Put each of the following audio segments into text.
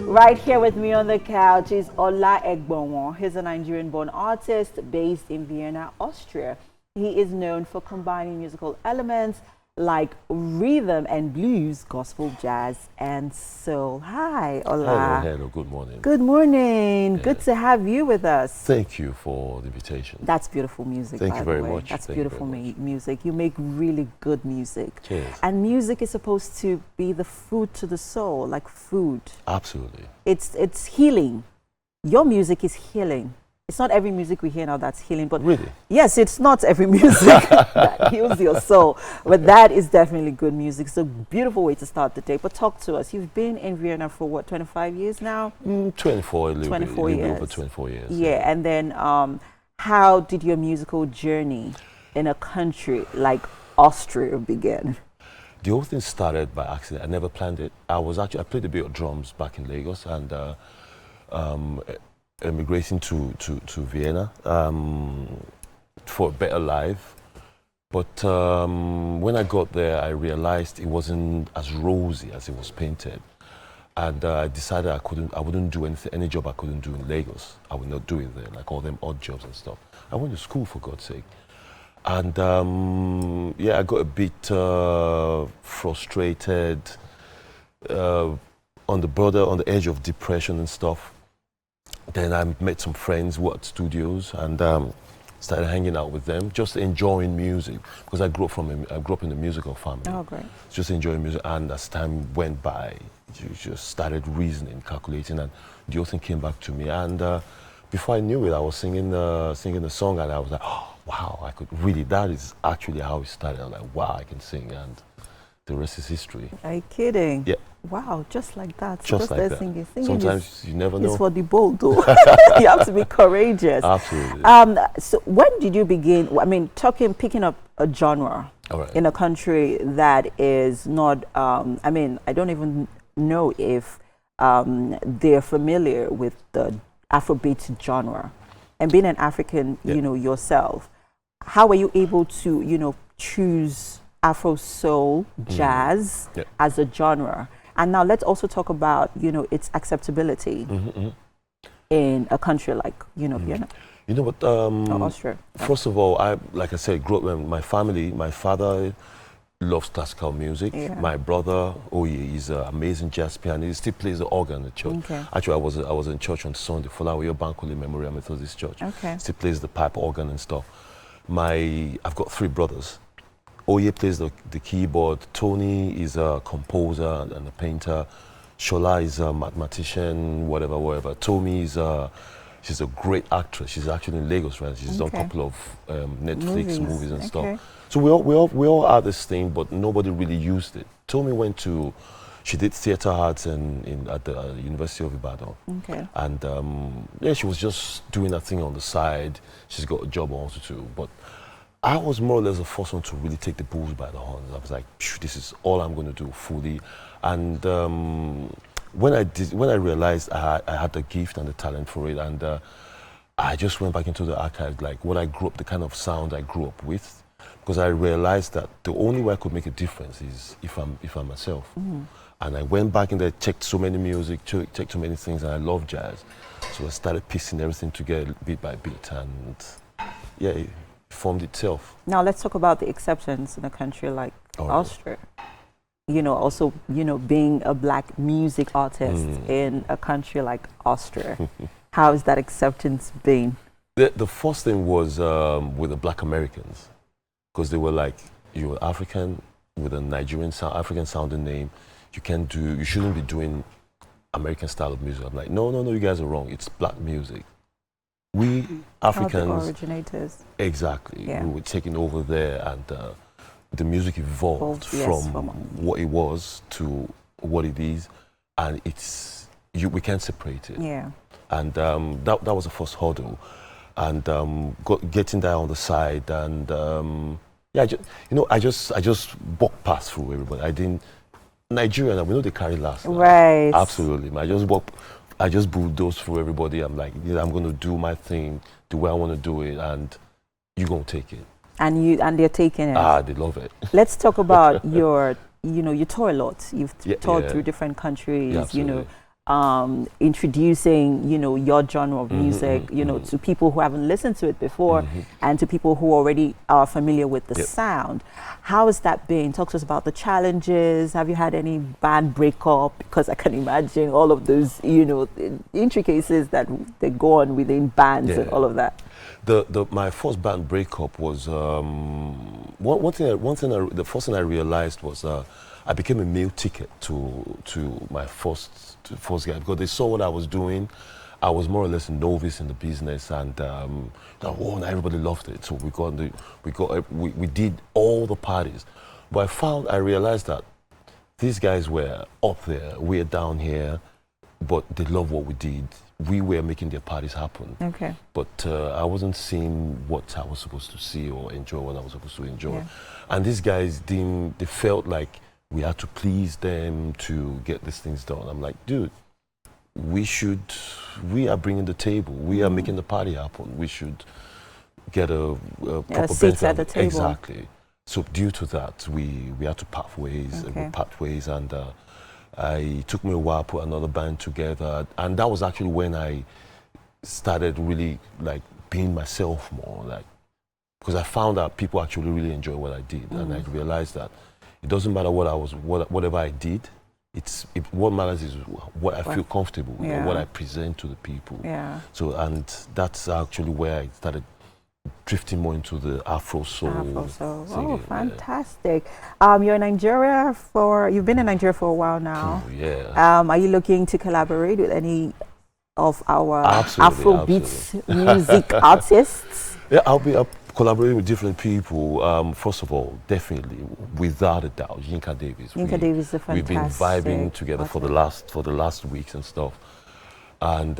Right here with me on the couch is Ola Egbowon. He's a Nigerian-born artist based in Vienna, Austria. He is known for combining musical elements like rhythm and blues, gospel, jazz, and soul. Hi, Ola. Hello, good morning. Good morning. Yeah. Good to have you with us. Thank you for the invitation. That's beautiful music, Thank by you the very way. much. That's Thank you beautiful very much. music. You make really good music. Cheers. And music is supposed to be the food to the soul, like food. Absolutely. It's healing. Your music is healing. It's not every music we hear now that's healing, but Really? yes, it's not every music that heals your soul, but that is definitely good music. It's a beautiful way to start the day. But talk to us. You've been in Vienna for what, 25 years now? 24, a little 24 bit, years. over 24 years. Yeah, and then how did your musical journey in a country like Austria begin? The whole thing started by accident. I never planned it. I played a bit of drums back in Lagos and emigrating to Vienna for a better life. But when I got there, I realized it wasn't as rosy as it was painted. And I decided I wouldn't do any job I couldn't do in Lagos. I would not do it there, like all them odd jobs and stuff. I went to school, for God's sake. And yeah, I got a bit frustrated, on the edge of depression and stuff. Then I met some friends who at studios and started hanging out with them, just enjoying music, because I grew up in a musical family. Oh, great. Just enjoying music, and as time went by, you just started reasoning, calculating, and the whole thing came back to me. And before I knew it, I was singing the song, and I was like, oh, wow, I could really, that is actually how it started. I was like, wow, I can sing, and the rest is history. Are you kidding? Yeah. Wow, just like that. Just like that. Singing Sometimes you never know. It's for the bold, though. You have to be courageous. Absolutely. So when did you begin? I mean, picking up a genre in a country that is not. I mean, I don't even know if they're familiar with the Afrobeat genre, and being an African, you know, yourself, how were you able to, you know, choose Afro soul, jazz as a genre? And now let's also talk about, you know, its acceptability in a country like, you know, Vienna. You know what? Austria. First of all, like I said, grew up in my family. My father loves classical music. Yeah. My brother, he's an amazing jazz pianist. He still plays the organ in the church. Okay. Actually, I was in church on Sunday, Folawiyo Bankole Memorial Methodist Church. Okay. Still plays the pipe organ and stuff. I've got 3 brothers. Oye plays the keyboard. Tony is a composer and a painter. Shola is a mathematician, whatever. Tomi she's a great actress. She's actually in Lagos, right? She's done a couple of Netflix movies and stuff. So we all had this thing, but nobody really used it. Tomi she did theater arts at the University of Ibadan. Okay. And yeah, she was just doing a thing on the side. She's got a job also too, but I was more or less the first one to really take the bulls by the horns. I was like, this is all I'm going to do fully. And when I realized I had the gift and the talent for it, and I just went back into the archives, like what I grew up, the kind of sound I grew up with, because I realized that the only way I could make a difference is if I'm myself. And I went back in there, checked so many music, checked so many things, and I love jazz. So I started piecing everything together bit by bit, and yeah, it formed itself. Now let's talk about the acceptance in a country like Austria. You know, also, you know, being a black music artist in a country like Austria. How has that acceptance been? The first thing was with the black Americans, because they were like, you're African with a Nigerian African sounding name. You shouldn't be doing American style of music. I'm like, no, you guys are wrong. It's black music. We Africans, the originators. Exactly. Yeah. We were taking over there, and the music evolved from what it was to what it is, and we can't separate it. Yeah. And that was the first hurdle, and getting that on the side, and yeah, I just walked past through everybody. Nigeria, we know they carry last. Right. Absolutely. I just bulldoze through everybody. I'm like, yeah, I'm going to do my thing the way I want to do it, and you're going to take it. And they're taking it. They love it. Let's talk about you tour a lot. You've toured through different countries, Yeah, you know. introducing, your genre of music, to people who haven't listened to it before, and to people who already are familiar with the sound. How has that been? Talk to us about the challenges. Have you had any band breakup? Because I can imagine all of those, intricacies that they go on within bands and all of that. My first band breakup was the first thing I realized was I became a meal ticket to my first guy, because they saw what I was doing. I was more or less a novice in the business, and everybody loved it. So we did all the parties, but I realized that these guys were up there, we're down here, but they loved what we did. We were making their parties happen. Okay. But I wasn't seeing what I was supposed to see or enjoy what I was supposed to enjoy. And these guys they felt like we had to please them to get these things done. I'm like, dude, we are bringing the table. We are making the party happen. We should get a proper seats at the table. Exactly. So due to that, we had to part ways. And it took me a while to put another band together. And that was actually when I started really like being myself more, because I found that people actually really enjoy what I did. And I realized that it doesn't matter whatever I did. What matters is what I feel comfortable with, or what I present to the people. So, and that's actually where I started drifting more into the Afro soul. Oh, fantastic! You're in Nigeria you've been in Nigeria for a while now. Are you looking to collaborate with any of our Afrobeats music artists? Yeah, I'll be collaborating with different people. First of all, definitely, without a doubt, Yinka Davis. Yinka Davis is a fantastic. We've been vibing together for the last weeks and stuff. And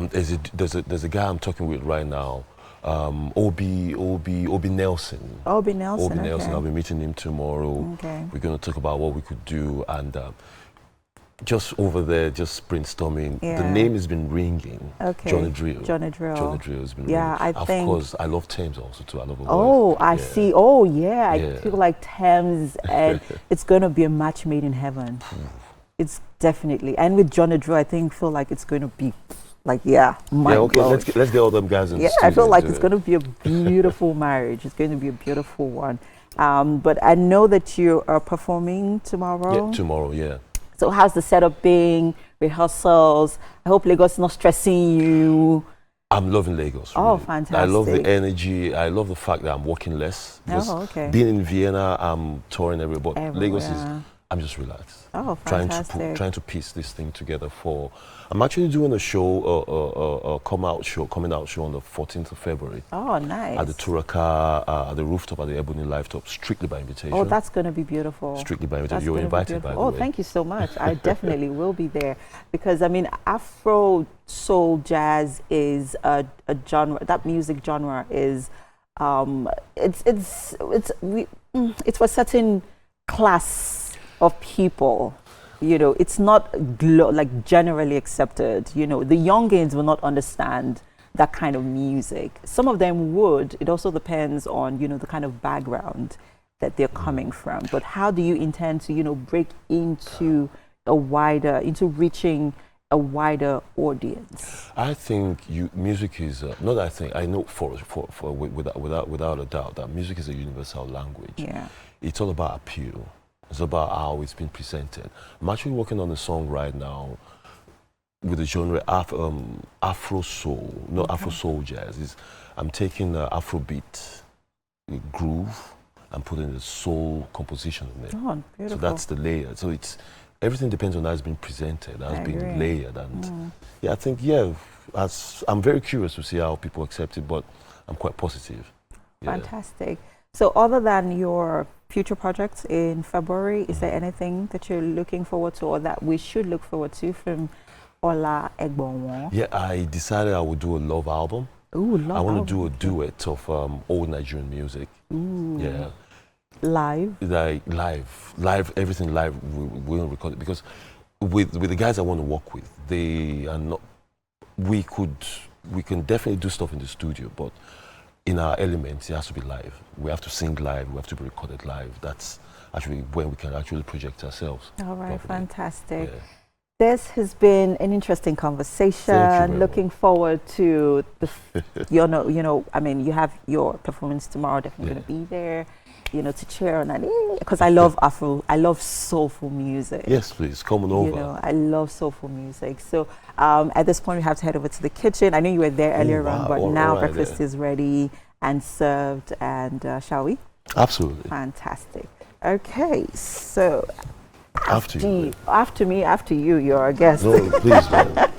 there's a guy I'm talking with right now, Obi Nelson. Obi Nelson. I'll be meeting him tomorrow. Okay. We're going to talk about what we could do, and just over there, just brainstorming. The name has been ringing. Okay. Johnny Drill. Johnny Drill has been ringing. Of course, I love Thames also too. I love. I see. Oh yeah, I feel like Thames, and it's going to be a match made in heaven. It's definitely, and with Johnny Drill, I feel like it's going to be let's get all them guys in the studio. I feel like it's going to be a beautiful marriage. It's going to be a beautiful one. But I know that you are performing tomorrow. Yeah, tomorrow, So how's the setup being? Rehearsals? I hope Lagos is not stressing you. I'm loving Lagos. Oh, really. fantastic. I love the energy. I love the fact that I'm working less. Being in Vienna, I'm touring everywhere. But Lagos I'm just relaxed. Oh, fantastic. Trying to piece this thing together I'm actually doing a show, coming out show on the 14th of February. Oh, nice. At the Turaka, at the rooftop, at the Ebony Lifetop, strictly by invitation. Oh, that's going to be beautiful. Strictly by invitation. You're invited, by the way. Oh, thank you so much. I definitely will be there, because I mean, Afro soul jazz is a genre. That music genre is, it's for a certain class of people. It's not generally accepted. The youngins will not understand that kind of music. Some of them would. It also depends on the kind of background that they're coming from. But how do you intend to break into reaching a wider audience? I think music is not. I know without a doubt that music is a universal language. Yeah, it's all about appeal. It's about how it's been presented. I'm actually working on a song right now with the genre Afro soul, not Afro soul jazz. I'm taking Afrobeat groove and putting the soul composition in it. Oh, beautiful. So that's the layer. So everything depends on how it's been presented, how it's been layered, and I think I'm very curious to see how people accept it, but I'm quite positive. Fantastic. So other than your future projects in February, is there anything that you're looking forward to, or that we should look forward to from Ola Egbowon? Yeah, I decided I would do a love album. Ooh, love album. I want to do a duet of old Nigerian music. Ooh. Yeah. Live? Live, everything live. We'll record it, because with the guys I want to work with, they are not. We can definitely do stuff in the studio, but in our elements, it has to be live. We have to sing live. We have to be recorded live. That's actually when we can actually project ourselves. All right, properly. fantastic. Yeah. This has been an interesting conversation. Looking forward to the, I mean, you have your performance tomorrow. Definitely going to be there, to cheer on that. Because I love I love soulful music. Yes, please come on over. I love soulful music. So at this point, we have to head over to the kitchen. I know you were there earlier on, but now breakfast is ready and served. And shall we? Absolutely. Fantastic. Okay, so. After you. After me, after you, you're our guest. No, please, man.